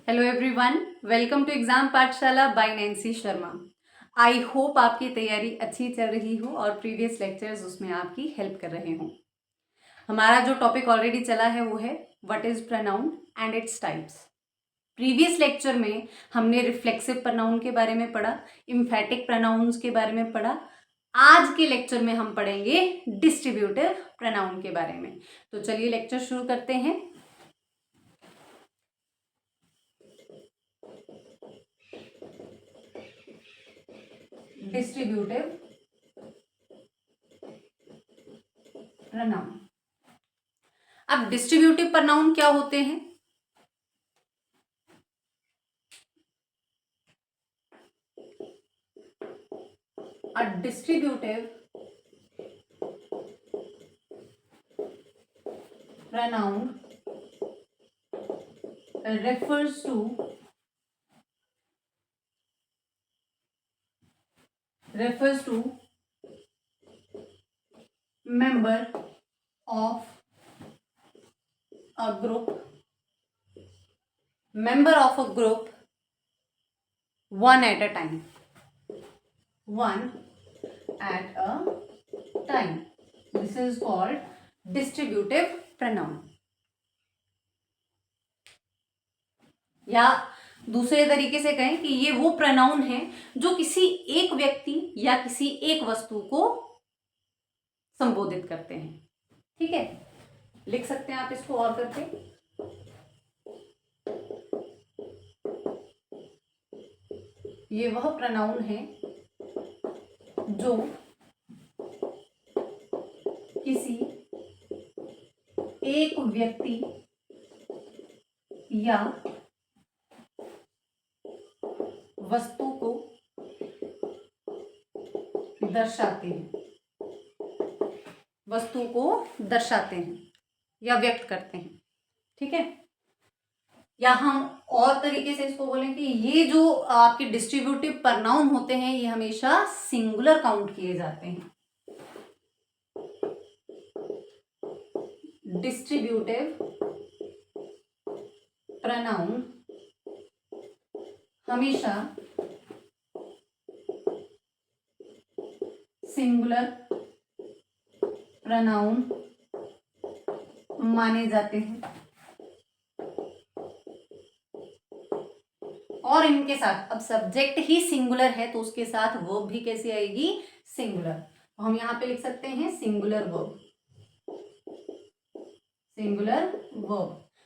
Hello everyone, welcome to exam Pathshala by Nancy Sharma. I hope आपकी तैयारी अच्छी चल रही हो और प्रीवियस लेक्चर्स उसमें आपकी हेल्प कर रहे हों। हमारा जो टॉपिक ऑलरेडी चला है वो है what is pronoun and its types. Previous lecture में हमने रिफ्लेक्सिव प्रोनाउन के बारे में पढ़ा, इम्फेटिक प्रोनाउंस के बारे में पढ़ा। आज के लेक्चर में हम पढ़ेंगे डिस्ट्रीब्यूटिव प्रोनाउन के बारे में। तो चलिए लेक्चर शुरू करते हैं। Distributive pronoun. अब डिस्ट्रीब्यूटिव प्रोनाउन क्या होते हैं? A distributive pronoun refers to member of a group one at a time. This is called distributive pronoun. या दूसरे तरीके से कहें कि ये वो प्रोनाउन है जो किसी एक व्यक्ति या किसी एक वस्तु को संबोधित करते हैं। ठीक है, लिख सकते हैं आप इसको और करके। ये वह प्रोनाउन है जो किसी एक व्यक्ति या वस्तु को दर्शाते हैं या व्यक्त करते हैं। ठीक है, या हम और तरीके से इसको बोलें कि ये जो आपके डिस्ट्रीब्यूटिव प्रोनाउन होते हैं ये हमेशा सिंगुलर काउंट किए जाते हैं। डिस्ट्रीब्यूटिव प्रोनाउन हमेशा सिंगुलर प्रोनाउन माने जाते हैं और इनके साथ, अब सब्जेक्ट ही सिंगुलर है तो उसके साथ वर्ब भी कैसी आएगी? सिंगुलर। तो हम यहां पे लिख सकते हैं सिंगुलर वर्ब।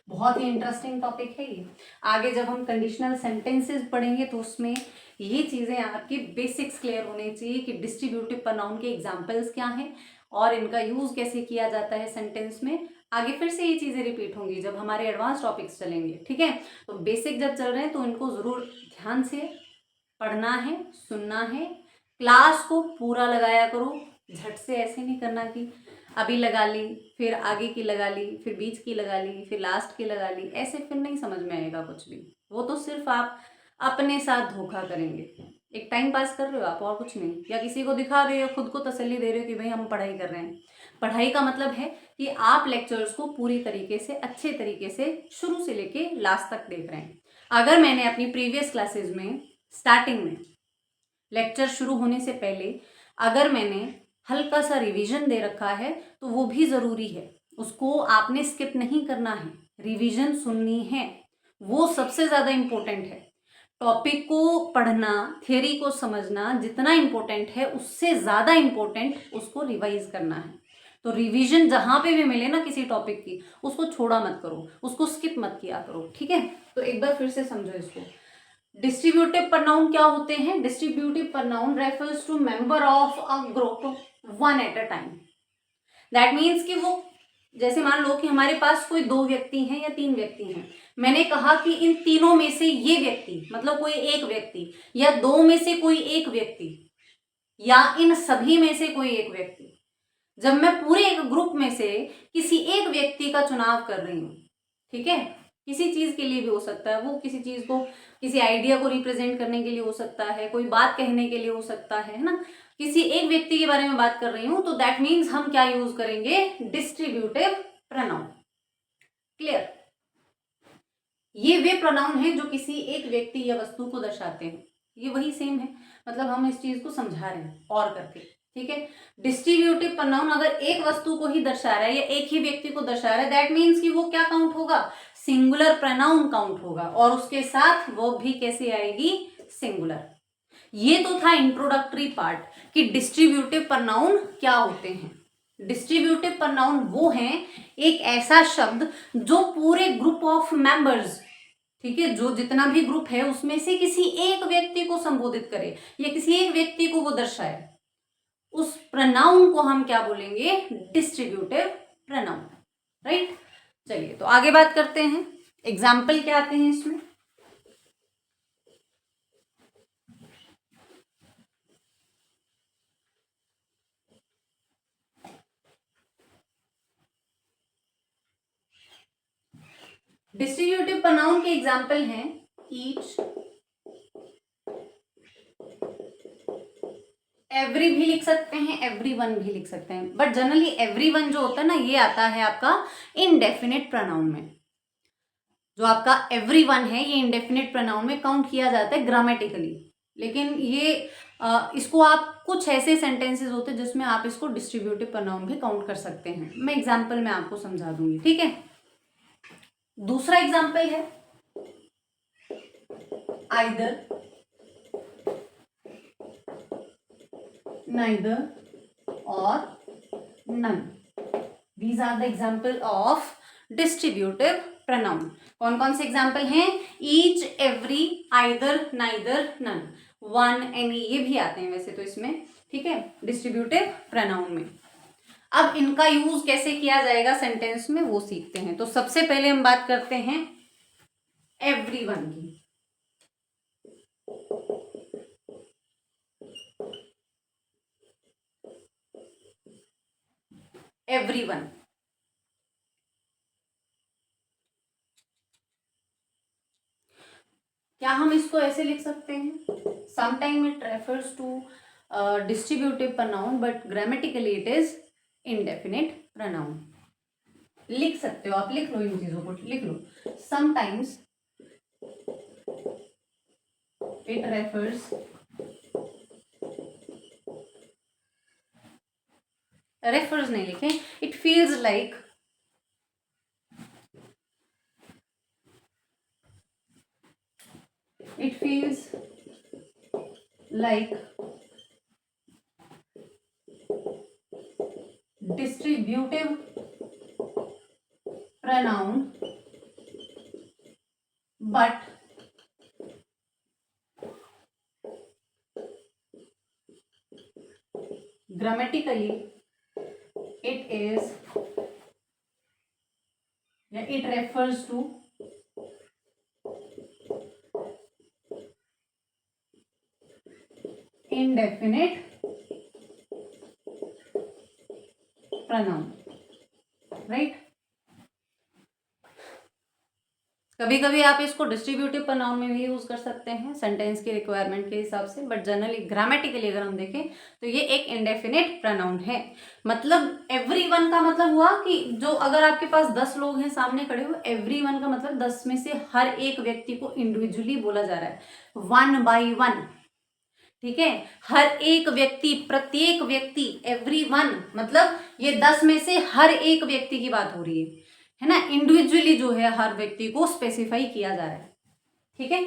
बहुत ही इंटरेस्टिंग टॉपिक है ये। आगे जब हम कंडीशनल सेंटेंसेस पढ़ेंगे तो उसमें ये चीजें आपकी बेसिक्स क्लियर होने चाहिए कि डिस्ट्रीब्यूटिव प्रोनाउन के एग्जांपल्स क्या हैं और इनका यूज कैसे किया जाता है सेंटेंस में। आगे फिर से ये चीजें रिपीट होंगी जब हमारे एडवांस टॉपिक्स चलेंगे। ठीक है, तो बेसिक जब चल रहे हैं तो इनको जरूर ध्यान से पढ़ना है, सुनना है। क्लास को पूरा लगाया करो, झट से ऐसे नहीं करना कि अभी लगा ली फिर आगे की लगा ली फिर बीच की लगा ली फिर लास्ट की लगा ली, ऐसे फिर नहीं समझ में आएगा कुछ भी। वो तो सिर्फ आप अपने साथ धोखा करेंगे। एक टाइम पास कर रहे हो आप और कुछ नहीं, या किसी को दिखा रहे हो, खुद को तसल्ली दे रहे हो कि भाई हम पढ़ाई कर रहे हैं। पढ़ाई का मतलब है कि आप लेक्चर्स को पूरी तरीके से, अच्छे तरीके से शुरू से लेके लास्ट तक देख रहे हैं। अगर मैंने अपनी प्रीवियस क्लासेस में स्टार्टिंग में लेक्चर शुरू होने से पहले अगर मैंने हल्का सा रिवीजन दे रखा है तो वो भी ज़रूरी है, उसको आपने स्किप नहीं करना है, रिवीजन सुननी है, वो सबसे ज़्यादा इम्पोर्टेंट है। टॉपिक को पढ़ना, थियरी को समझना जितना इम्पोर्टेंट है उससे ज़्यादा इम्पोर्टेंट उसको रिवाइज करना है। तो रिवीजन जहाँ पे भी मिले ना किसी टॉपिक की, उसको छोड़ा मत करो, उसको स्किप मत किया करो। ठीक है, तो एक बार फिर से समझो इसको। डिस्ट्रीब्यूटिव प्रोनाउन क्या होते हैं? Distributive pronoun refers to member of a group one at a time. That means कि वो, जैसे मान लो कि हमारे पास कोई दो व्यक्ति हैं या तीन व्यक्ति हैं, मैंने कहा कि इन तीनों में से ये व्यक्ति, मतलब कोई एक व्यक्ति, या दो में से कोई एक व्यक्ति, या इन सभी में से कोई एक व्यक्ति। जब मैं पूरे एक ग्रुप में से किसी एक व्यक्ति का चुनाव कर रही हूँ, ठीक है, किसी चीज के लिए भी हो सकता है, वो किसी चीज को, किसी आइडिया को रिप्रेजेंट करने के लिए हो सकता है, कोई बात कहने के लिए हो सकता है ना, किसी एक व्यक्ति के बारे में बात कर रही हूं, तो दैट मीन्स हम क्या यूज करेंगे? Distributive pronoun. क्लियर? ये वे प्रोनाउन हैं जो किसी एक व्यक्ति या वस्तु को दर्शाते हैं। ये वही सेम है, मतलब हम इस चीज को समझा रहे हैं और करके, ठीक है। डिस्ट्रीब्यूटिव प्रोनाउन अगर एक वस्तु को ही दर्शा रहा है या एक ही व्यक्ति को दर्शा रहा है, दैट मीन्स कि वो क्या काउंट होगा, सिंगुलर प्रोनाउन काउंट होगा, और उसके साथ वो भी कैसे आएगी, सिंगुलर। ये तो था इंट्रोडक्टरी पार्ट कि डिस्ट्रीब्यूटिव प्रोनाउन क्या होते हैं। डिस्ट्रीब्यूटिव प्रोनाउन वो हैं एक ऐसा शब्द जो पूरे ग्रुप ऑफ मेंबर्स, ठीक है, जो जितना भी ग्रुप है उसमें से किसी एक व्यक्ति को संबोधित करे या किसी एक व्यक्ति को वो दर्शाए, उस प्रोनाउन को हम क्या बोलेंगे, डिस्ट्रीब्यूटिव प्रोनाउन, राइट। चलिए तो आगे बात करते हैं, एग्जाम्पल क्या आते हैं इसमें। डिस्ट्रीब्यूटिव प्रोनाउन के एग्जाम्पल हैं ईच, एवरी भी लिख सकते हैं, एवरीवन भी लिख सकते हैं, बट जनरली एवरीवन जो होता है ना, ये आता है आपका इनडेफिनिट प्रोनाउन में। जो आपका एवरीवन है ये इनडेफिनिट प्रोनाउन में काउंट किया जाता है ग्रामेटिकली, लेकिन ये इसको आप कुछ ऐसे सेंटेंसेस होते हैं जिसमें आप इसको डिस्ट्रीब्यूटिव प्रोनाउन भी काउंट कर सकते हैं। मैं एग्जाम्पल में आपको समझा दूंगी, ठीक है। दूसरा एग्जाम्पल है either, neither or none. These are the example of distributive pronoun. कौन कौन से एग्जाम्पल हैं, each, every, either, neither, none, one, any, ये भी आते हैं वैसे तो इसमें, ठीक है, डिस्ट्रीब्यूटिव प्रोनाउन में। अब इनका यूज कैसे किया जाएगा सेंटेंस में वो सीखते हैं। तो सबसे पहले हम बात करते हैं एवरीवन की। एवरीवन, क्या हम इसको ऐसे लिख सकते हैं, sometime it refers to distributive pronoun but grammatically it is indefinite pronoun. लिख सकते हो आप, लिख लो, इन चीजों को लिख लो। समटाइम्स इट रेफर्स, रेफर्स नहीं लिखे, it feels like, it feels like distributive pronoun but grammatically it is, it refers to indefinite pronoun, right. कभी कभी आप इसको डिस्ट्रीब्यूटिव प्रोनाउन में भी यूज कर सकते हैं सेंटेंस की रिक्वायरमेंट के हिसाब से, बट जनरली ग्रामेटिकली अगर हम देखें तो ये एक इंडेफिनिट प्रोनाउन है। मतलब एवरीवन का मतलब हुआ कि जो अगर आपके पास 10 लोग हैं सामने खड़े हुए, एवरीवन का मतलब 10 में से हर एक व्यक्ति को इंडिविजुअली बोला जा रहा है, 1 by 1, ठीक है। हर एक व्यक्ति, प्रत्येक व्यक्ति, एवरीवन मतलब ये 10 में से हर एक व्यक्ति की बात हो रही है ना, इंडिविजुअली जो है हर व्यक्ति को स्पेसिफाई किया जा रहा है, ठीक है,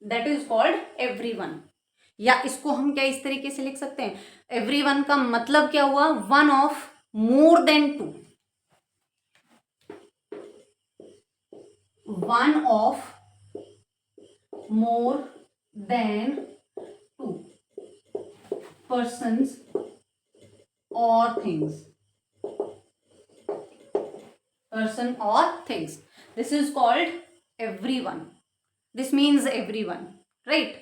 दैट इज कॉल्ड एवरीवन। या इसको हम क्या इस तरीके से लिख सकते हैं, एवरीवन का मतलब क्या हुआ, one of more than two, one of more than two persons or things, person or things, this is called everyone, this means everyone, right।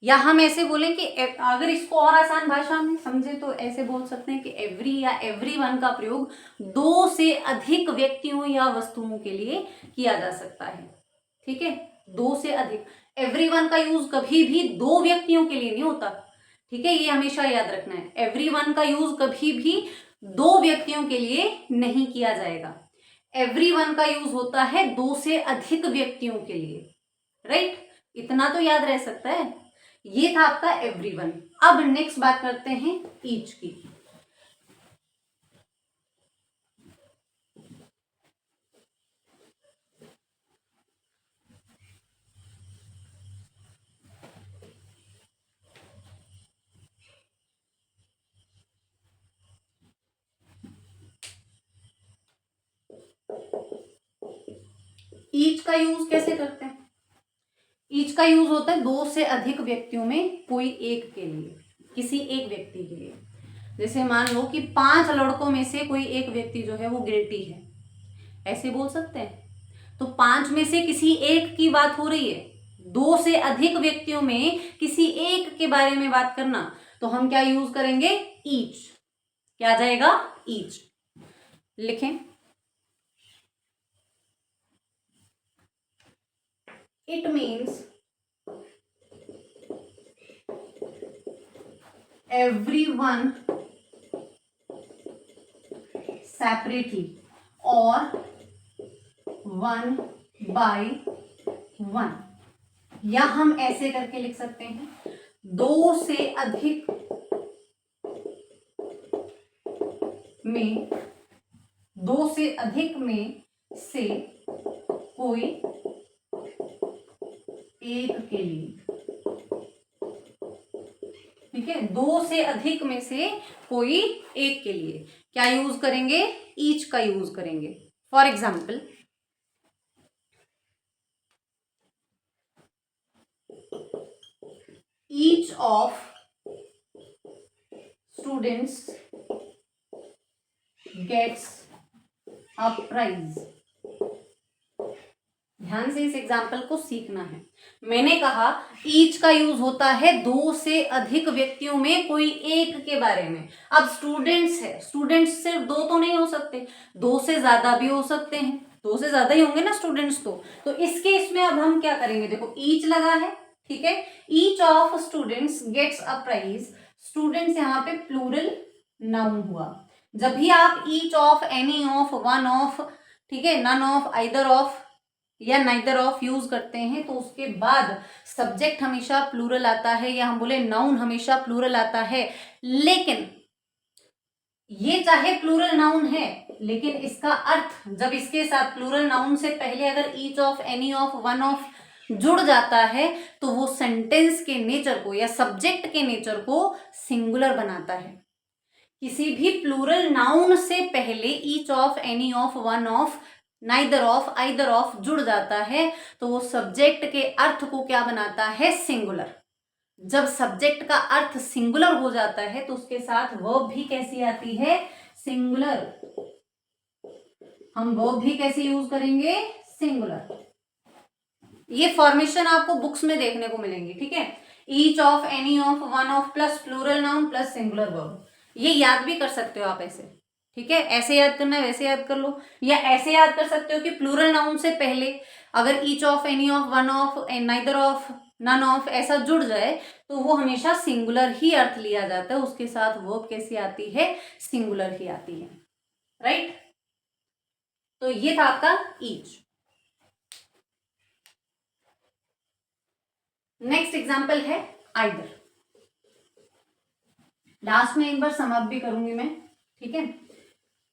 या हम ऐसे बोलें कि अगर इसको और आसान भाषा में समझे तो ऐसे बोल सकते हैं कि एवरी या एवरीवन का प्रयोग 2 से अधिक व्यक्तियों या वस्तुओं के लिए किया जा सकता है, ठीक है, 2 से अधिक। एवरीवन का यूज कभी भी 2 व्यक्तियों के लिए नहीं होता, ठीक है, ये हमेशा याद रखना है। एवरीवन का यूज कभी भी 2 व्यक्तियों के लिए नहीं किया जाएगा। एवरीवन का यूज होता है दो से अधिक व्यक्तियों के लिए, राइट? इतना तो याद रह सकता है। ये था आपका एवरीवन। अब नेक्स्ट बात करते हैं ईच की। ईच का यूज कैसे करते हैं? ईच का यूज होता है दो से अधिक व्यक्तियों में कोई एक के लिए, किसी एक व्यक्ति के लिए। जैसे मान लो कि 5 लड़कों में से कोई एक व्यक्ति जो है वो गिल्टी है, ऐसे बोल सकते हैं। तो 5 में से किसी एक की बात हो रही है, दो से अधिक व्यक्तियों में किसी एक के बारे में बात करना, तो हम क्या यूज करेंगे? ईच। क्या आ जाएगा? ईच। लिखें, it means everyone separately or one by one, या हम ऐसे करके लिख सकते हैं, दो से अधिक में, दो से अधिक में से कोई एक के लिए। ठीक है, दो से अधिक में से कोई एक के लिए क्या यूज करेंगे? ईच का यूज करेंगे। For example, each of students gets a prize. ध्यान से इस एग्जाम्पल को सीखना है। मैंने कहा ईच का यूज होता है दो से अधिक व्यक्तियों में कोई एक के बारे में। अब स्टूडेंट्स है, स्टूडेंट्स सिर्फ दो तो नहीं हो सकते, दो से ज्यादा भी हो सकते हैं, दो से ज्यादा ही होंगे ना स्टूडेंट्स। तो इस केस में अब हम क्या करेंगे? देखो ईच लगा है, ठीक है, each of students gets a prize. Students यहाँ पे प्लूरल नाउन हुआ। जब भी आप each of, any of, one of, ठीक है, नन ऑफ, आइदर ऑफ या नाइदर ऑफ यूज करते हैं, तो उसके बाद सब्जेक्ट हमेशा प्लूरल आता है, या हम बोले नाउन हमेशा प्लूरल आता है। लेकिन ये चाहे प्लूरल नाउन है, लेकिन इसका अर्थ जब इसके साथ प्लूरल नाउन से पहले अगर each of, any of, one of जुड़ जाता है, तो वो सेंटेंस के नेचर को या सब्जेक्ट के नेचर को सिंगुलर बनाता है। किसी भी प्लूरल नाउन से पहले each of, any of, one of, neither of, either of जुड़ जाता है, तो वो सब्जेक्ट के अर्थ को क्या बनाता है? सिंगुलर। जब सब्जेक्ट का अर्थ सिंगुलर हो जाता है, तो उसके साथ वर्ब भी कैसी आती है? सिंगुलर। हम वर्ब भी कैसे यूज करेंगे? सिंगुलर। ये फॉर्मेशन आपको बुक्स में देखने को मिलेंगी, ठीक है, each of, any of, one of plus plural noun plus singular verb. ये याद भी कर सकते हो आप ऐसे, ठीक है, ऐसे याद करना है वैसे याद कर लो, या ऐसे याद कर सकते हो कि प्लूरल नाउन से पहले अगर each of, any of, one of, neither of, none of ऐसा जुड़ जाए, तो वो हमेशा सिंगुलर ही अर्थ लिया जाता है, उसके साथ वर्ब कैसी आती है? सिंगुलर ही आती है, राइट? तो ये था आपका ईच। नेक्स्ट एग्जाम्पल है आइदर। लास्ट में एक बार समअप भी करूंगी मैं, ठीक है,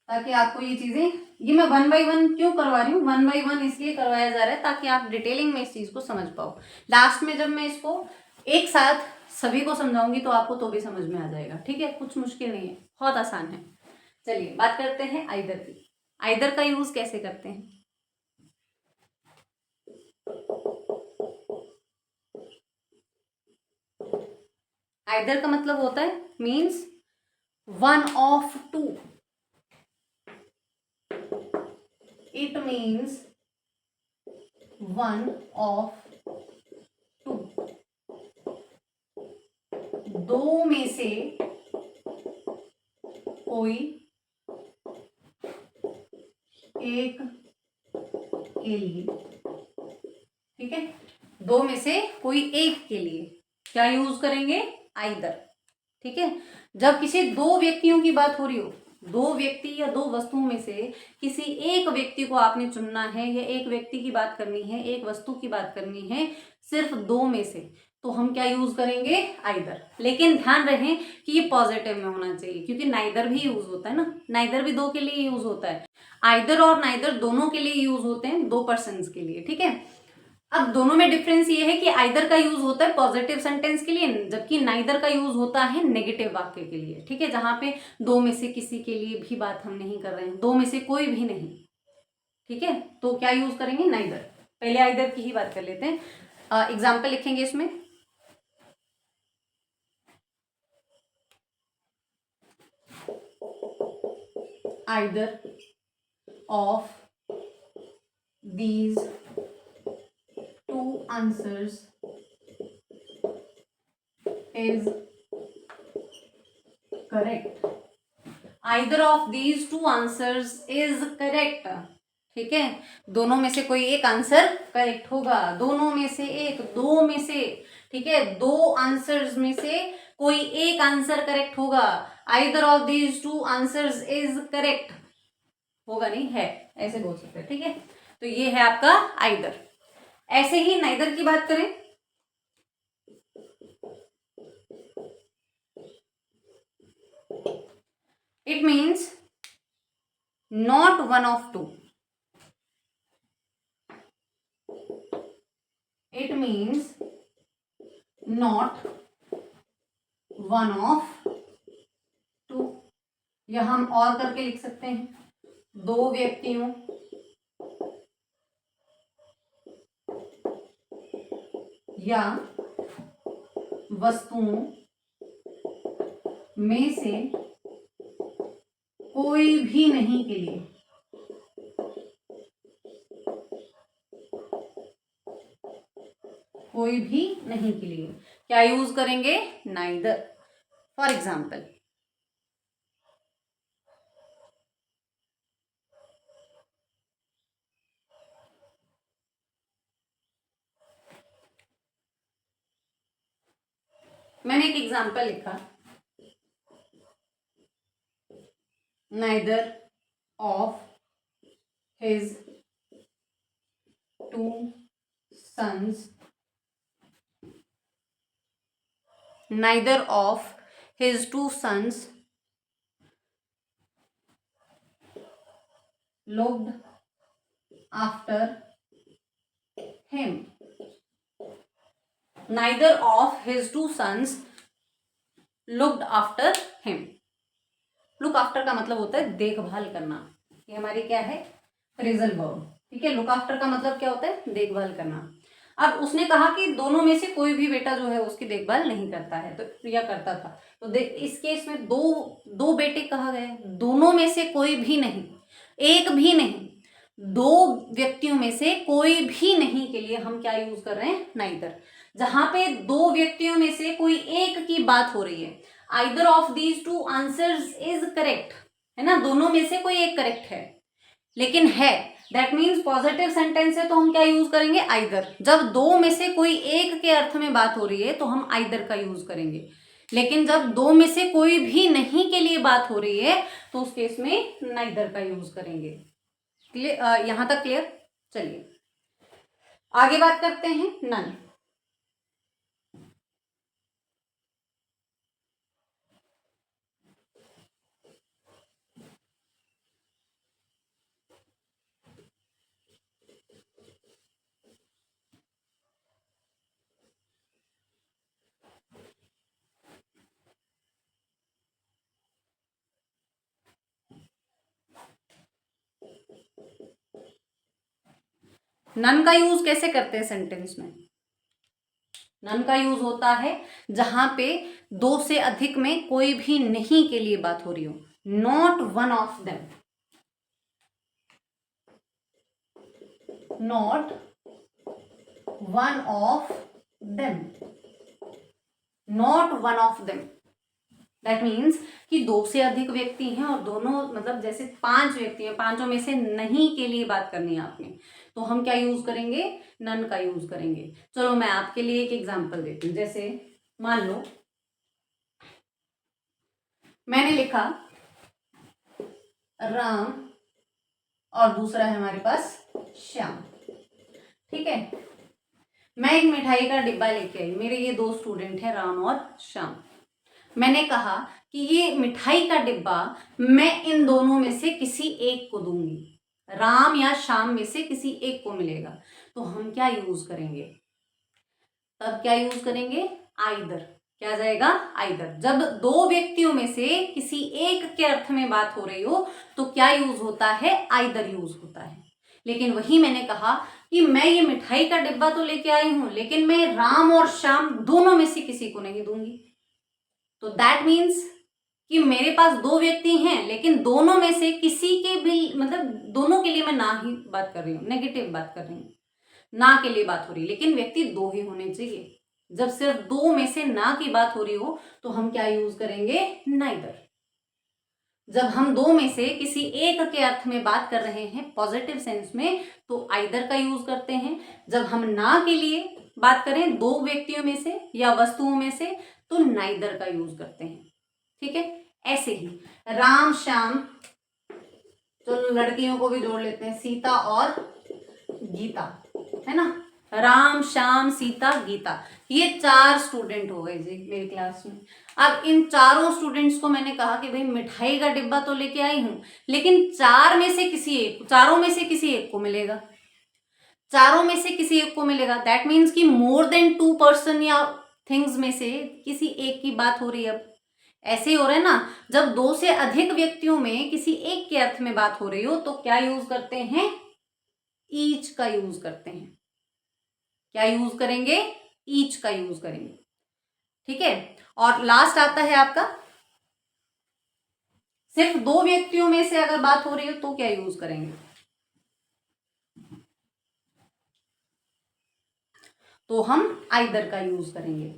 ताकि आपको ये चीजें, ये मैं वन बाय वन क्यों करवा रही हूँ, वन बाय वन इसलिए करवाया जा रहा है ताकि आप डिटेलिंग में इस चीज को समझ पाओ। लास्ट में जब मैं इसको एक साथ सभी को समझाऊंगी तो आपको तो भी समझ में आ जाएगा, ठीक है, कुछ मुश्किल नहीं है, बहुत आसान है। चलिए बात करते हैं आइदर की। आइदर का यूज कैसे करते हैं? आइदर का मतलब होता है means one of two. It means one of two, दो में से कोई एक के लिए, ठीक है, दो में से कोई एक के लिए क्या यूज करेंगे? आइदर, ठीक है। जब किसी दो व्यक्तियों की बात हो रही हो, दो व्यक्ति या दो वस्तुओं में से किसी एक व्यक्ति को आपने चुनना है, या एक व्यक्ति की बात करनी है, एक वस्तु की बात करनी है, सिर्फ दो में से, तो हम क्या यूज करेंगे, आइदर। लेकिन ध्यान रहे कि ये पॉजिटिव में होना चाहिए, क्योंकि नाइदर भी यूज होता है ना, नाइदर भी दो के लिए यूज होता है, आइदर और नाइदर दोनों के लिए यूज होते हैं, दो पर्सन्स के लिए, ठीक है। अब दोनों में डिफरेंस ये है कि आइदर का यूज होता है पॉजिटिव सेंटेंस के लिए, जबकि नाइदर का यूज होता है नेगेटिव वाक्य के लिए, ठीक है, जहां पे दो में से किसी के लिए भी बात हम नहीं कर रहे हैं, दो में से कोई भी नहीं, ठीक है। तो क्या यूज करेंगे, नाइदर। पहले आइदर की ही बात कर लेते हैं, एग्जाम्पल लिखेंगे इसमें। Either of these two answers is correct. Either of these two answers is correct. ठीक है, दोनों में से कोई एक आंसर करेक्ट होगा, दोनों में से एक, दो में से, ठीक है, दो आंसर्स में से कोई एक आंसर करेक्ट होगा। Either of these two answers is correct, होगा नहीं, है, ऐसे बोल सकते हैं, ठीक है। तो ये है आपका आइदर। ऐसे ही नाइदर की बात करें, it means not one of two, it means not one of two, या हम और करके लिख सकते हैं, दो व्यक्तियों या वस्तुओं में से कोई भी नहीं के लिए, कोई भी नहीं के लिए क्या यूज करेंगे, नाइदर। फॉर एग्जाम्पल, मैंने एक एग्जाम्पल लिखा, neither of his two sons, neither of his two sons looked after him. Neither of his two sons looked after him. Look after का मतलब होता है देखभाल करना, ये हमारी क्या है, फ्रेजल वर्ब, ठीक है। लुक आफ्टर का मतलब क्या होता है, देखभाल करना। अब उसने कहा कि दोनों में से कोई भी बेटा जो है उसकी देखभाल नहीं करता है, तो या करता था, तो इस केस में दो बेटे कहा गए, दोनों में से कोई भी नहीं, एक भी नहीं, दो व्यक्तियों में से कोई भी नहीं के लिए हम क्या यूज कर रहे हैं, नाइदर। जहां पे दो व्यक्तियों में से कोई एक की बात हो रही है, either of these two answers is correct, है ना, दोनों में से कोई एक करेक्ट है, लेकिन है, दैट मीन्स पॉजिटिव सेंटेंस है, तो हम क्या यूज करेंगे, आइदर। जब दो में से कोई एक के अर्थ में बात हो रही है तो हम आइदर का यूज करेंगे, लेकिन जब दो में से कोई भी नहीं के लिए बात हो रही है तो उस केस में नाइदर का यूज करेंगे। क्लियर, यहां तक क्लियर। चलिए आगे बात करते हैं, नन। नन का यूज कैसे करते हैं सेंटेंस में, नन का यूज होता है जहां पे दो से अधिक में कोई भी नहीं के लिए बात हो रही हो, not one of them, not one of them, not one of them. That means कि दो से अधिक व्यक्ति हैं और दोनों, मतलब जैसे पांच व्यक्ति हैं, पांचों में से नहीं के लिए बात करनी है आपने, तो हम क्या यूज करेंगे, नन का यूज करेंगे। चलो मैं आपके लिए एक एग्जांपल देती हूँ। जैसे मान लो मैंने लिखा राम और दूसरा है हमारे पास श्याम। ठीक है, मैं एक मिठाई का डिब्बा लेके आई, मेरे ये दो स्टूडेंट हैं राम और श्याम। मैंने कहा कि ये मिठाई का डिब्बा मैं इन दोनों में से किसी एक को दूंगी, राम या श्याम में से किसी एक को मिलेगा, तो हम क्या यूज करेंगे? तब क्या यूज करेंगे? आइदर। क्या आ जाएगा? आइदर। जब दो व्यक्तियों में से किसी एक के अर्थ में बात हो रही हो तो क्या यूज होता है? आइदर यूज होता है। लेकिन वही मैंने कहा कि मैं ये मिठाई का डिब्बा तो लेके आई हूं, लेकिन मैं राम और श्याम दोनों में से किसी को नहीं दूंगी, तो दैट मीन्स कि मेरे पास दो व्यक्ति हैं, लेकिन दोनों में से किसी के भी, मतलब दोनों के लिए मैं ना ही बात कर रही हूँ, नेगेटिव बात कर रही हूँ, ना के लिए बात हो रही है, लेकिन व्यक्ति दो ही होने चाहिए। जब सिर्फ दो में से ना की बात हो रही हो तो हम क्या यूज करेंगे? नाइदर। जब हम दो में से किसी एक के अर्थ में बात कर रहे हैं पॉजिटिव सेंस में तो आइदर का यूज करते हैं। जब हम ना के लिए बात करें दो व्यक्तियों में से या वस्तुओं में से तो नाइदर का यूज करते हैं। ठीक है, ऐसे ही राम श्याम, चलो लड़कियों को भी जोड़ लेते हैं, सीता और गीता, है ना। राम श्याम सीता गीता, ये चार स्टूडेंट हो गए जी मेरी क्लास में। अब इन चारों स्टूडेंट्स को मैंने कहा कि भाई मिठाई का डिब्बा तो लेके आई हूं, लेकिन चारों में से किसी एक को मिलेगा, चारों में से किसी एक को मिलेगा। दैट मीन्स कि मोर देन 2 पर्सन या थिंग्स में से किसी एक की बात हो रही है। अब ऐसे ही हो रहा है ना, जब दो से अधिक व्यक्तियों में किसी एक के अर्थ में बात हो रही हो तो क्या यूज करते हैं? ईच का यूज करते हैं। क्या यूज करेंगे? ईच का यूज करेंगे। ठीक है, और लास्ट आता है आपका सिर्फ दो व्यक्तियों में से अगर बात हो रही हो तो क्या यूज करेंगे? तो हम आइदर का यूज करेंगे।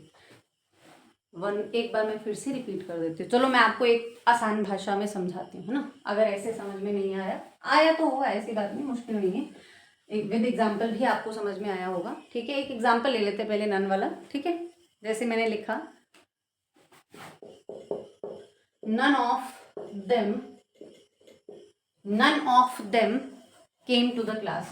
एक बार मैं फिर से रिपीट कर देती हूँ, चलो मैं आपको एक आसान भाषा में समझाती हूँ, है ना। अगर ऐसे समझ में नहीं आया तो होगा, ऐसी बात नहीं, मुश्किल नहीं है, विद एग्जाम्पल भी आपको समझ में आया होगा। ठीक है, एक एग्जाम्पल ले लेते पहले नन वाला। ठीक है, जैसे मैंने लिखा none of them came to the class,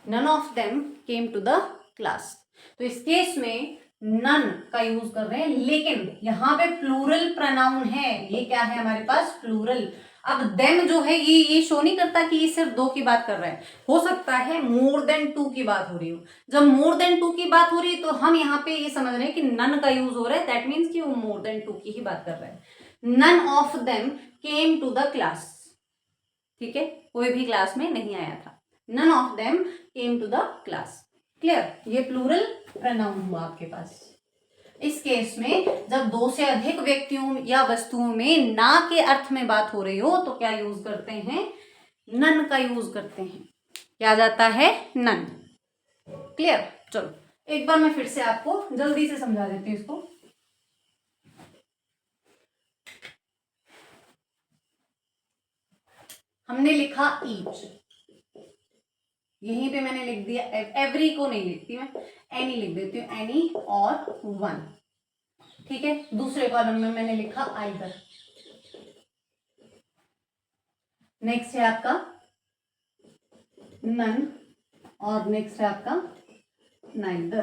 none of them came to the class। तो इस केस में नन का यूज कर रहे हैं, लेकिन यहां पे प्लूरल प्रोनाउन है, ये क्या है हमारे पास? प्लूरल। अब देम जो है ये शो नहीं करता कि ये सिर्फ दो की बात कर रहा है, हो सकता है मोर देन 2 की बात हो रही हो। जब मोर देन 2 की बात हो रही है तो हम यहाँ पे ये समझ रहे हैं कि नन का यूज हो रहा है, दैट मीन्स कि वो मोर देन 2 की ही बात कर रहा है। None of them came to the class. ठीक है, कोई भी क्लास में नहीं आया था। None of them came to the class. Clear, ये प्लूरल प्रोनाउन हुआ आपके पास। इस केस में जब दो से अधिक व्यक्तियों या वस्तुओं में ना के अर्थ में बात हो रही हो तो क्या यूज करते हैं? नन का यूज करते हैं। क्या जाता है? नन। क्लियर, चलो एक बार मैं फिर से आपको जल्दी से समझा देती हूँ इसको। हमने लिखा ईच, यहीं पे मैंने लिख दिया, एवरी को नहीं लिखती मैं, एनी लिख देती हूँ, एनी और वन। ठीक है, दूसरे कॉलम में मैंने लिखा आइदर। नेक्स्ट है आपका नन और नेक्स्ट है आपका नाइदर।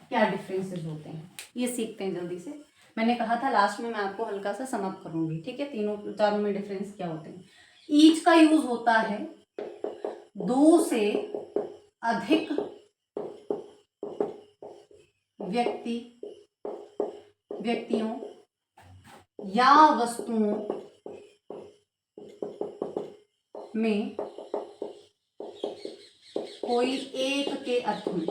क्या डिफरेंसेस होते हैं ये सीखते हैं जल्दी से। मैंने कहा था लास्ट में मैं आपको हल्का सा सम अप करूंगी। ठीक है, तीनों चारों में डिफरेंस क्या होते हैं। ईच का यूज होता है दो से अधिक व्यक्तियों या वस्तुओं में कोई एक के अर्थ में।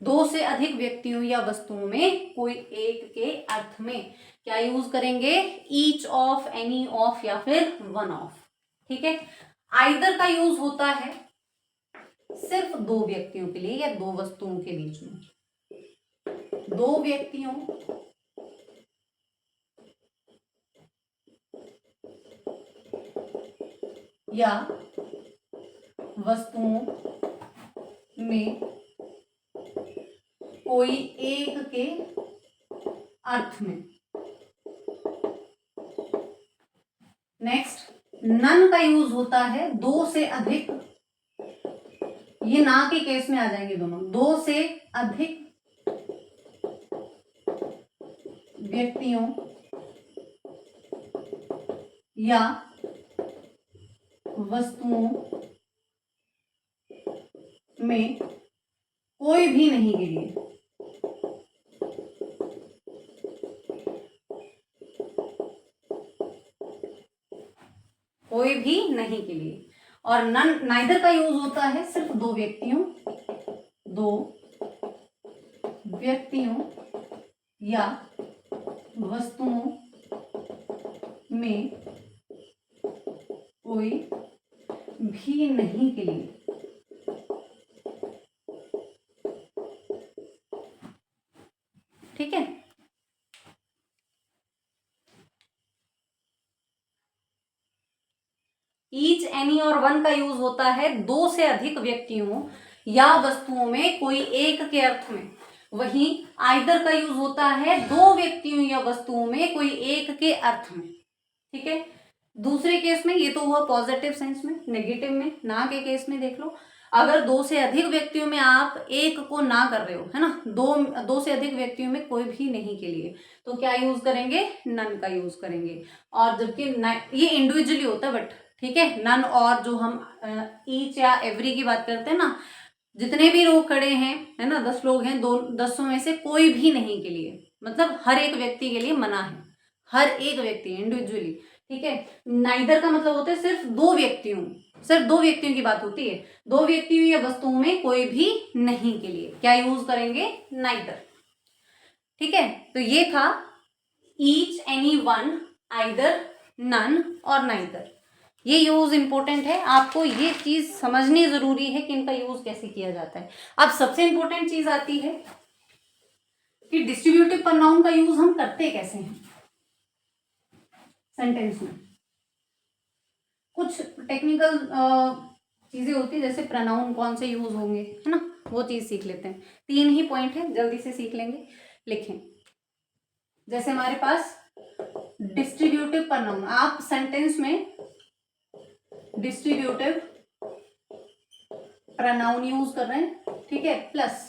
दो से अधिक व्यक्तियों या वस्तुओं में कोई एक के अर्थ में क्या यूज करेंगे? ईच ऑफ, एनी ऑफ या फिर वन ऑफ। ठीक है, आइदर का यूज होता है सिर्फ दो व्यक्तियों के लिए या दो वस्तुओं के बीच में। दो व्यक्तियों या वस्तुओं में कोई एक के अर्थ में। नेक्स्ट, नन का यूज होता है दो से अधिक, ये ना के केस में आ जाएंगे दोनों, दो से अधिक व्यक्तियों या वस्तुओं में कोई भी नहीं के लिए। कोई भी नहीं के लिए। और नन नाइदर का यूज होता है सिर्फ दो व्यक्तियों या वस्तुओं में कोई भी नहीं के लिए। ठीक है, ईच, एनी और वन का यूज होता है दो से अधिक व्यक्तियों या वस्तुओं में कोई एक के अर्थ में। वहीं आइदर का यूज होता है दो व्यक्तियों या वस्तुओं में कोई एक के अर्थ में। ठीक है, दूसरे केस में ये तो हुआ पॉजिटिव सेंस में। नेगेटिव में, ना के केस में देख लो, अगर दो से अधिक व्यक्तियों में आप एक को ना कर रहे हो, है ना, दो से अधिक व्यक्तियों में कोई भी नहीं के लिए, तो क्या यूज करेंगे? नन का यूज करेंगे। और जबकि ये इंडिविजुअली होता है, बट ठीक है, नन और जो हम ईच या एवरी की बात करते हैं ना, जितने भी लोग खड़े हैं, है ना, 10 लोग हैं, 10 में से कोई भी नहीं के लिए, मतलब हर एक व्यक्ति के लिए मना है, हर एक व्यक्ति इंडिविजुअली। ठीक है, नाइदर का मतलब होता है सिर्फ दो व्यक्तियों की बात होती है, दो व्यक्तियों या वस्तुओं में कोई भी नहीं के लिए क्या यूज करेंगे? नाइदर। ठीक है, तो ये था each, any, one, either, none और नाइदर। ये यूज इंपॉर्टेंट है, आपको ये चीज समझनी जरूरी है कि इनका यूज कैसे किया जाता है। अब सबसे इंपॉर्टेंट चीज आती है कि डिस्ट्रीब्यूटिव प्रोनाउन का यूज हम करते कैसे हैं सेंटेंस में। कुछ टेक्निकल चीजें होती है, जैसे प्रोनाउन कौन से यूज होंगे, है ना, वो चीज सीख लेते हैं। 3 ही पॉइंट है, जल्दी से सीख लेंगे। लिखें, जैसे हमारे पास डिस्ट्रीब्यूटिव प्रोनाउन, आप सेंटेंस में डिस्ट्रीब्यूटिव प्रोनाउन यूज कर रहे हैं, ठीक है, प्लस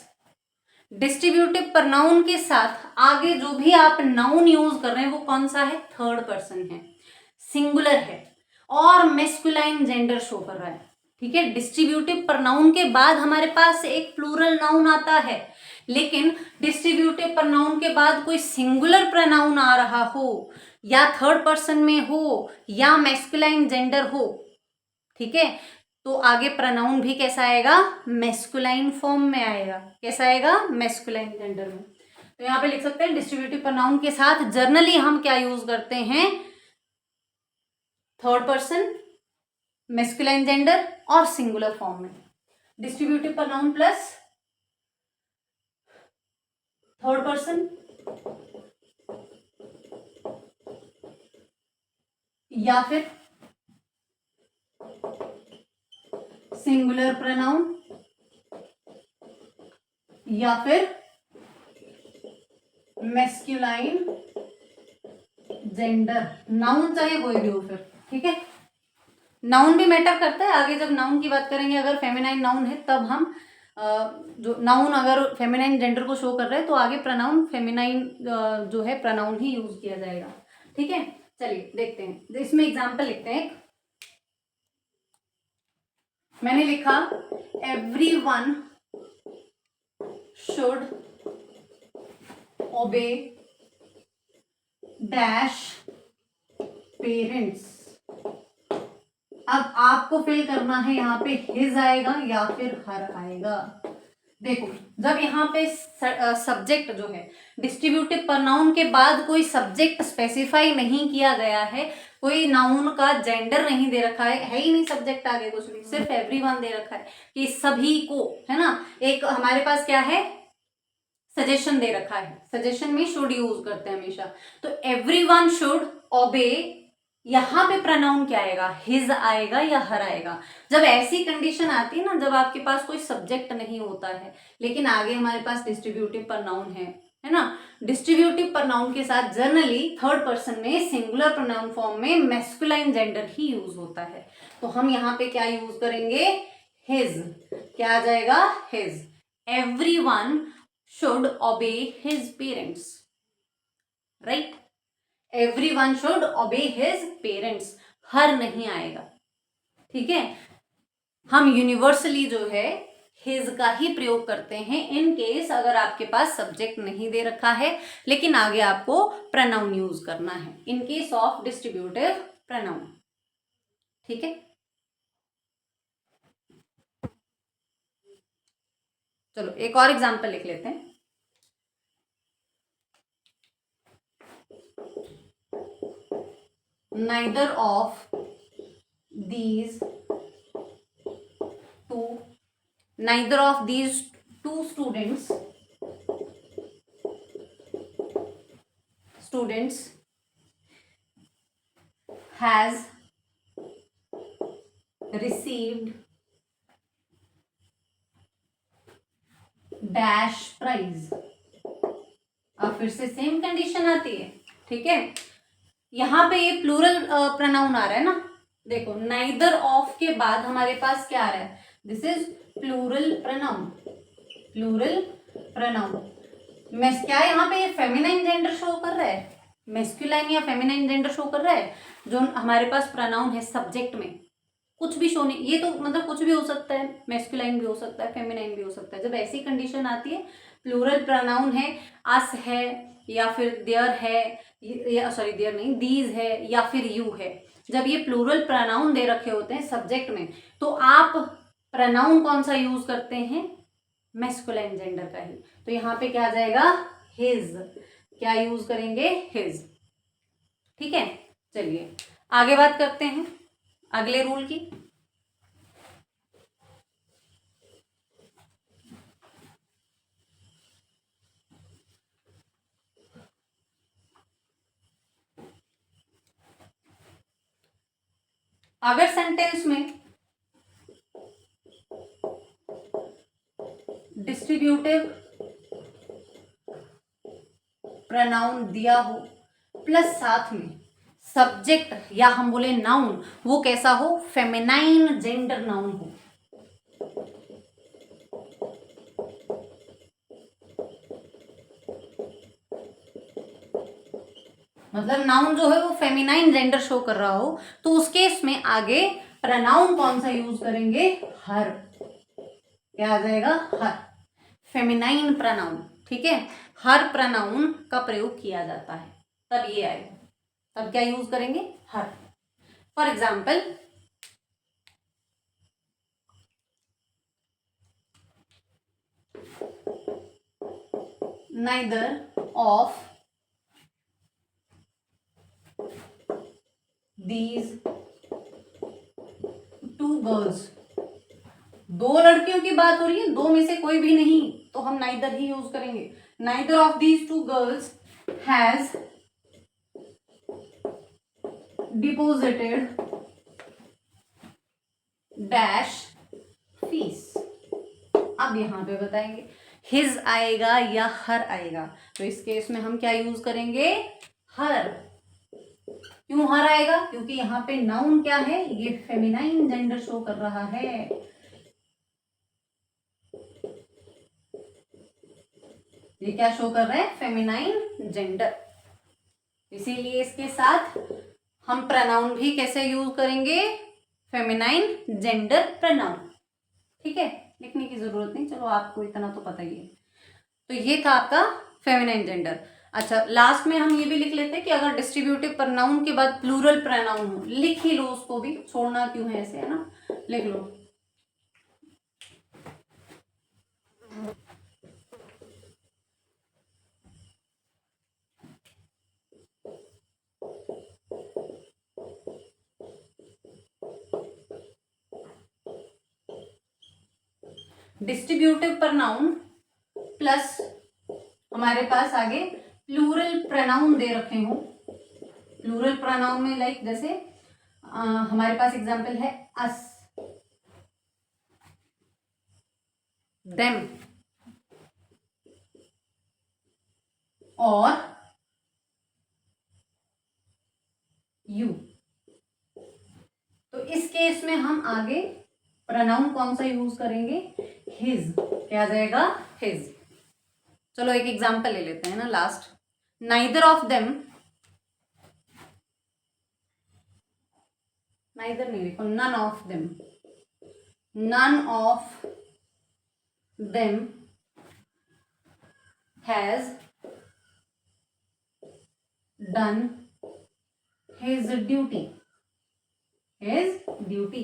डिस्ट्रीब्यूटिव प्रोनाउन के साथ आगे जो भी आप नाउन यूज कर रहे हैं वो कौन सा है? थर्ड पर्सन है, सिंगुलर है और मैस्कुलाइन जेंडर शो कर रहा है। ठीक है, डिस्ट्रीब्यूटिव प्रोनाउन के बाद हमारे पास एक प्लूरल नाउन आता है, लेकिन डिस्ट्रीब्यूटिव प्रोनाउन के बाद कोई सिंगुलर प्रोनाउन आ रहा हो, या थर्ड पर्सन में हो, या मैस्कुलाइन जेंडर हो, ठीक है, तो आगे प्रोनाउन भी कैसा आएगा? मैस्कुलाइन फॉर्म में आएगा। कैसा आएगा? मैस्कुलाइन जेंडर में। तो यहाँ पे लिख सकते हैं डिस्ट्रीब्यूटिव प्रोनाउन के साथ जनरली हम क्या यूज करते हैं? थर्ड पर्सन, मैस्कुलाइन जेंडर और सिंगुलर फॉर्म में। Distributive pronoun plus third person या फिर सिंगुलर प्रोनाउन या फिर मैस्कुलाइन जेंडर। नाउन चाहे कोई भी हो फिर, ठीक है, नाउन भी मैटर करता है। आगे जब नाउन की बात करेंगे, अगर फेमिनाइन नाउन है तब हम जो नाउन अगर फेमिनाइन जेंडर को शो कर रहे हैं तो आगे प्रोनाउन फेमिनाइन जो है प्रोनाउन ही यूज किया जाएगा। ठीक है, चलिए देखते हैं, इसमें एग्जांपल लिखते हैं। मैंने लिखा एवरीवन शुड ओबे डैश पेरेंट्स। अब आपको फिल करना है, यहाँ पे हिज आएगा या फिर हर आएगा। देखो, जब यहाँ पे सब्जेक्ट जो है, डिस्ट्रीब्यूटिव प्रोनाउन के बाद कोई सब्जेक्ट स्पेसिफाई नहीं किया गया है, कोई नाउन का जेंडर नहीं दे रखा है ही नहीं सब्जेक्ट आगे कुछ भी, सिर्फ एवरीवन दे रखा है कि सभी को, है ना। एक हमारे पास क्या है? सजेशन दे रखा है, सजेशन में शुड यूज करते हैं हमेशा। तो एवरीवन शुड ओबे यहाँ पे प्रोनाउन क्या आएगा, हिज आएगा या हर आएगा। जब ऐसी कंडीशन आती है ना, जब आपके पास कोई सब्जेक्ट नहीं होता है लेकिन आगे हमारे पास डिस्ट्रीब्यूटिव प्रोनाउन है ना, डिस्ट्रीब्यूटिव प्रोनाउन के साथ जनरली थर्ड पर्सन में सिंगुलर प्रोनाउन फॉर्म में मैस्कुलाइन जेंडर ही यूज होता है। तो हम यहाँ पे क्या यूज करेंगे, हिज। क्या आ जाएगा, his. Everyone should obey his parents, right. Everyone should obey his parents, her नहीं आएगा, ठीक है। हम यूनिवर्सली जो है हिज का ही प्रयोग करते हैं इन केस अगर आपके पास सब्जेक्ट नहीं दे रखा है लेकिन आगे आपको प्रोनाउन यूज करना है, in case of distributive pronoun, ठीक है। चलो एक और एग्जांपल लिख लेते हैं। Neither of these two students has received dash prize। अब फिर से सेम कंडीशन आती है, ठीक है। यहाँ पे ये प्लूरल प्रोनाउन आ रहा है ना, देखो नाइदर ऑफ के बाद हमारे पास क्या आ रहा है, this is plural pronoun, plural pronoun. क्या यहाँ पे ये फेमिनाइन जेंडर शो कर रहा है, मेस्कुलाइन या फेमिनाइन जेंडर शो कर रहा है। जो हमारे पास प्रोनाउन है सब्जेक्ट में कुछ भी शो नहीं, ये तो मतलब कुछ भी हो सकता है, मेस्कुलाइन भी हो सकता है, फेमिनाइन भी हो सकता है। जब ऐसी कंडीशन आती है, प्लूरल प्रोनाउन है, अस है या फिर देयर है, या सॉरी देयर नहीं, दीज है या फिर यू है, जब ये प्लूरल प्रोनाउन दे रखे होते हैं सब्जेक्ट में तो आप प्रोनाउन कौन सा यूज करते हैं, मैस्कुलाइन जेंडर का ही। तो यहाँ पे क्या आ जाएगा, हिज। क्या यूज करेंगे, हिज, ठीक है। चलिए आगे बात करते हैं अगले रूल की। अगर सेंटेंस में डिस्ट्रीब्यूटिव प्रोनाउन दिया हो प्लस साथ में सब्जेक्ट या हम बोले नाउन, वो कैसा हो, फेमिनाइन जेंडर नाउन हो। मतलब नाउन जो है वो फेमिनाइन जेंडर शो कर रहा हो तो उस केस में आगे प्रोनाउन कौन सा यूज करेंगे, हर। क्या आ जाएगा, हर, फेमिनाइन प्रोनाउन, ठीक है। हर प्रोनाउन का प्रयोग किया जाता है तब ये आएगा, तब क्या यूज करेंगे, her. For example neither of these two girls, दो लड़कियों की बात हो रही है, दो में से कोई भी नहीं तो हम नाइदर ही यूज करेंगे। Neither of these two girls has deposited dash fees. अब यहां पे बताएंगे हिज आएगा या हर आएगा, तो इस केस में हम क्या यूज करेंगे, हर। क्यों हर आएगा, क्योंकि यहाँ पे नाउन क्या है, ये फेमिनाइन जेंडर शो कर रहा है। ये क्या शो कर रहा है, फेमिनाइन जेंडर। इसीलिए इसके साथ हम प्रोनाउन भी कैसे यूज करेंगे, फेमिनाइन जेंडर प्रोनाउन, ठीक है। लिखने की जरूरत नहीं, चलो आपको इतना तो पता ही है। तो ये था आपका फेमिनाइन जेंडर। अच्छा लास्ट में हम ये भी लिख लेते हैं कि अगर डिस्ट्रीब्यूटिव प्रोनाउन के बाद प्लूरल प्रोनाउन हो, लिख ही लो उसको भी, छोड़ना क्यों है ऐसे, है ना, लिख लो। डिस्ट्रीब्यूटिव प्रोनाउन प्लस हमारे पास आगे प्लूरल प्रोनाउन दे रखे हो, प्लूरल प्रोनाउन में लाइक जैसे हमारे पास एग्जांपल है अस, देम और यू। तो इस केस में हम आगे प्रोनाउन कौन सा यूज करेंगे? हिज। क्या आ जाएगा? हिज। चलो एक एग्जांपल ले लेते हैं ना last. Neither of them, neither नहीं लिखो, none of them, none of them has done his duty, his duty.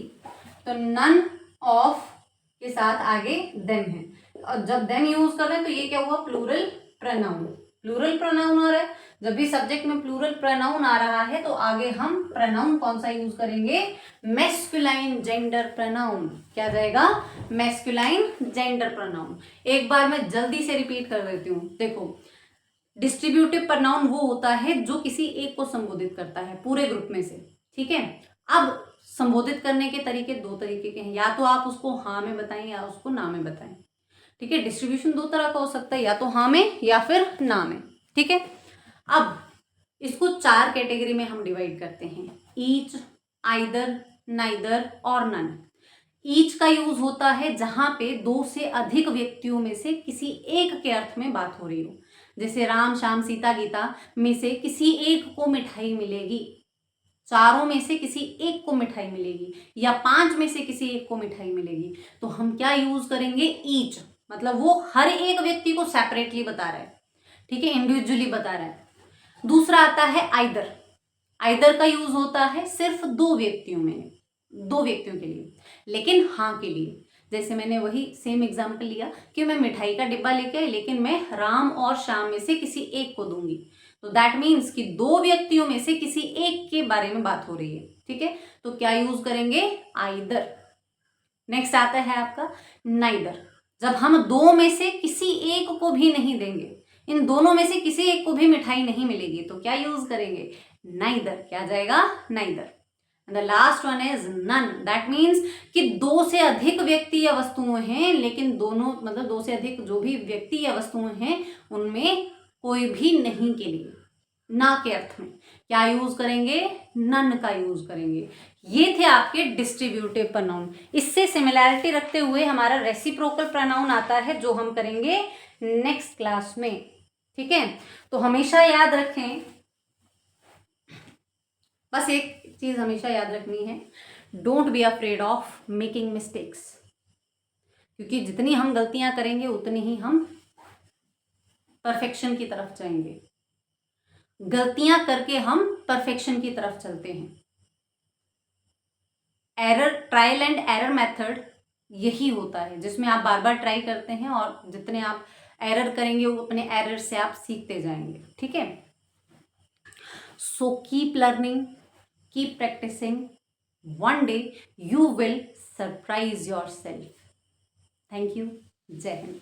तो नन ऑफ के साथ आगे देम है, और जब देम यूज कर रहे हैं तो ये क्या हुआ? Plural pronoun. प्लूरल प्रोनाउन आ रहा है, जब भी सब्जेक्ट में प्लूरल प्रोनाउन आ रहा है तो आगे हम प्रोनाउन कौन सा यूज करेंगे? Masculine gender pronoun. क्या जाएगा? Masculine gender pronoun. एक बार मैं जल्दी से रिपीट कर देती हूँ। देखो, डिस्ट्रीब्यूटिव प्रोनाउन वो होता है जो किसी एक को संबोधित करता है पूरे ग्रुप में से, ठीक है। अब संबोधित करने के तरीके दो तरीके के हैं, या तो आप उसको हाँ में बताएं या उसको ना में बताएं, ठीक है। डिस्ट्रीब्यूशन दो तरह का हो सकता है, या तो हाँ में या फिर ना में, ठीक है। अब इसको चार कैटेगरी में हम डिवाइड करते हैं, ईच, आइदर, नाइदर और नन। ईच का यूज होता है जहां पे दो से अधिक व्यक्तियों में से किसी एक के अर्थ में बात हो रही हो, जैसे राम, श्याम, सीता, गीता में से किसी एक को मिठाई मिलेगी, चारों में से किसी एक को मिठाई मिलेगी, या पांच में से किसी एक को मिठाई मिलेगी। तो हम क्या यूज करेंगे? ईच। मतलब वो हर एक व्यक्ति को सेपरेटली बता रहा है, ठीक है, इंडिविजुअली बता रहा है। दूसरा आता है आइदर। आइदर का यूज होता है सिर्फ दो व्यक्तियों में, दो व्यक्तियों के लिए, लेकिन हाँ के लिए। जैसे मैंने वही सेम एग्जाम्पल लिया कि मैं मिठाई का डिब्बा लेके आई, लेकिन मैं राम और श्याम में से किसी एक को दूंगी, तो दैट मीन्स कि दो व्यक्तियों में से किसी एक के बारे में बात हो रही है, ठीक है। तो क्या यूज करेंगे? आइदर। नेक्स्ट आता है आपका नाइदर। जब हम दो में से किसी एक को भी नहीं देंगे, इन दोनों में से किसी एक को भी मिठाई नहीं मिलेगी, तो क्या यूज करेंगे? नाइदर। क्या जाएगा? Neither. The last one is none. That means कि दो से अधिक व्यक्ति या वस्तुएं हैं, लेकिन दोनों मतलब दो से अधिक जो भी व्यक्ति या वस्तुएं हैं उनमें कोई भी नहीं के लिए, ना के अर्थ में क्या यूज करेंगे? नन का यूज करेंगे। ये थे आपके डिस्ट्रीब्यूटिव प्रोनाउन। इससे सिमिलैरिटी रखते हुए हमारा रेसिप्रोकल प्रोनाउन आता है, जो हम करेंगे नेक्स्ट क्लास में, ठीक है। तो हमेशा याद रखें, बस एक चीज हमेशा याद रखनी है, don't be afraid of making mistakes, क्योंकि जितनी हम गलतियां करेंगे उतनी ही हम परफेक्शन की तरफ जाएंगे। गलतियां करके हम परफेक्शन की तरफ चलते हैं। Error, trial and error method यही होता है, जिसमें आप बार बार ट्राई करते हैं और जितने आप एरर करेंगे वो अपने एरर से आप सीखते जाएंगे, ठीक है। So keep learning, keep practising, one day you will surprise yourself. Thank you. Jai Hind.